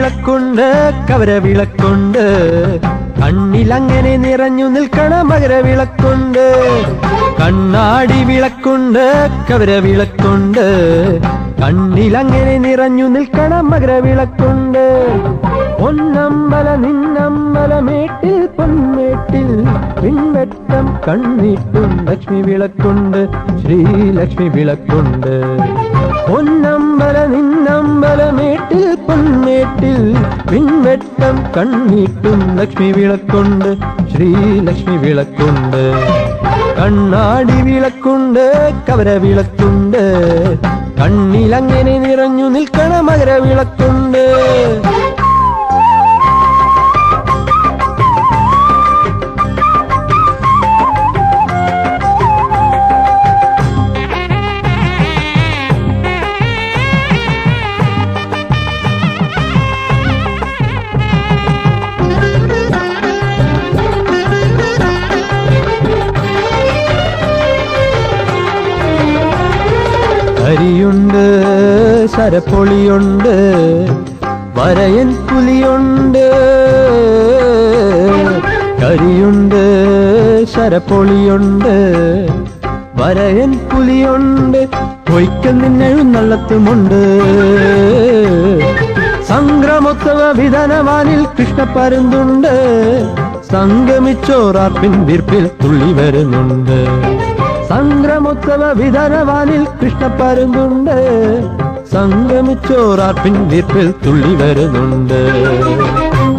വിളക്കുണ്ട് കവരവിളക്കുണ്ട് കണ്ണിലങ്ങനെ നിറഞ്ഞു നിൽക്കണ മകരവിളക്കുണ്ട് കണ്ണാടി വിളക്കുണ്ട് കവരവിളക്കുണ്ട് കണ്ണിലങ്ങനെ നിറഞ്ഞു നിൽക്കണ മകരവിളക്കുണ്ട് പൊന്നമ്പല നിന്നമ്പലമേട്ടിൽ പൊന്മേട്ടിൽ പിൻവെട്ടം കണ്ണീട്ടും ലക്ഷ്മി വിളക്കുണ്ട് ശ്രീലക്ഷ്മി വിളക്കുണ്ട് പൊന്നമ്പല നിന്നമ്പലമേട്ടിൽ പൊന്മേട്ടിൽ പിൻവെട്ടം കണ്ണീട്ടും ലക്ഷ്മി വിളക്കുണ്ട് ശ്രീലക്ഷ്മി വിളക്കുണ്ട് കണ്ണാടി വിളക്കുണ്ട് കവരവിളക്കുണ്ട് കണ്ണിലങ്ങനെ നിറഞ്ഞു നിൽക്കണ മകരവിളക്കുണ്ട് കരിയുണ്ട് ശരപ്പൊളിയുണ്ട് വരയൻ പുലിയുണ്ട് കരിയുണ്ട് ശരപ്പൊളിയുണ്ട് വരയൻ പുലിയുണ്ട് പൊയ്ക്കൽ നിന്നെഴുന്നള്ളത്തുമുണ്ട് സംക്രമോത്സവ വിധാനവാനിൽ കൃഷ്ണപ്പരുന്തുണ്ട് സംഗമിച്ചോറാർപ്പിൻ വീർപ്പിൽ തുള്ളി വരുന്നുണ്ട് സംക്രമോത്സവ വിധാനവാനിൽ കൃഷ്ണപ്പരുന്തുണ്ട് സംഗമിച്ചോറാർപ്പിൻ വീർപ്പിൽ തുള്ളി വരുന്നുണ്ട്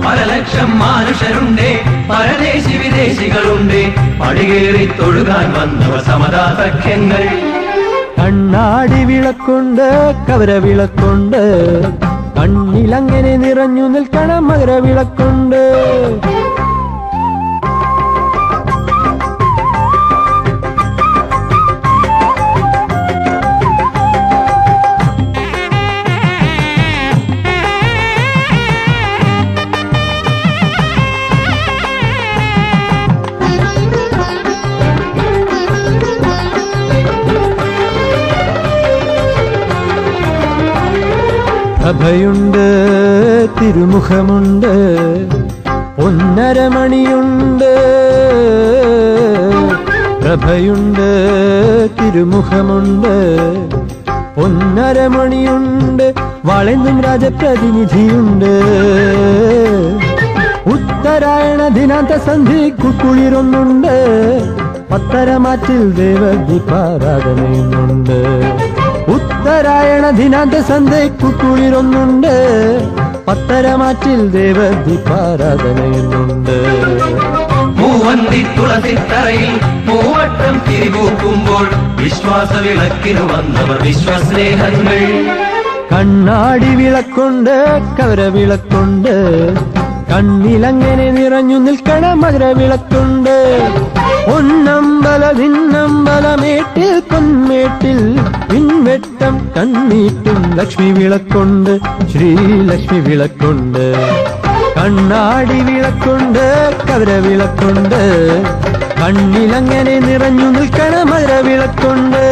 പല ലക്ഷം മനുഷ്യരുണ്ട് പരദേശി വിദേശികളുണ്ട് പടികേറി തൊഴുകാൻ വന്നവർ സമതാ സഖ്യങ്ങൾ കണ്ണാടി വിളക്കുണ്ട് കവരവിളക്കുണ്ട് കണ്ണിലങ്ങനെ നിറഞ്ഞു നിൽക്കണ മകരവിളക്കുണ്ട് പ്രഭയുണ്ട് തിരുമുഖമുണ്ട് ഒന്നരമണിയുണ്ട് പ്രഭയുണ്ട് തിരുമുഖമുണ്ട് ഒന്നരമണിയുണ്ട് വളെന്നും രാജപ്രതിനിധിയുണ്ട് ഉത്തരായണ ദിനാന്ത സന്ധി കുക്കുളിരൊന്നുണ്ട് പത്തരമാറ്റിൽ ദേവദീപാരാധനയുന്നുണ്ട് ഉത്തരായണ ദിനാന്ത സന്ധ്യയ്ക്കു കുളിരൊന്നുണ്ട് പത്തരമാറ്റിൽ ദേവദീപാരാധനയുന്നുണ്ട് മൂവന്തി തുളസിത്തറയിൽ മൂവട്ടം തിരികൂക്കുമ്പോൾ വിശ്വാസ വിളക്കിന് വന്നവർ വിശ്വസ്നേഹങ്ങൾ കണ്ണാടി വിളക്കുണ്ട് കവരവിളക്കുണ്ട് കണ്ണിലങ്ങനെ നിറഞ്ഞു നിൽക്കണ മകരവിളക്കുണ്ട് ഒന്നമ്പല ഭിന്നമ്പലമേട്ടിൽ പൊന്മേട്ടിൽ പിൻവെട്ടം കണ്ണീട്ടും ലക്ഷ്മി വിളക്കുണ്ട് ശ്രീലക്ഷ്മി വിളക്കുണ്ട് കണ്ണാടി വിളക്കുണ്ട് കവരവിളക്കുണ്ട് കണ്ണിലങ്ങനെ നിറഞ്ഞു നിൽക്കണ മകരവിളക്കുണ്ട്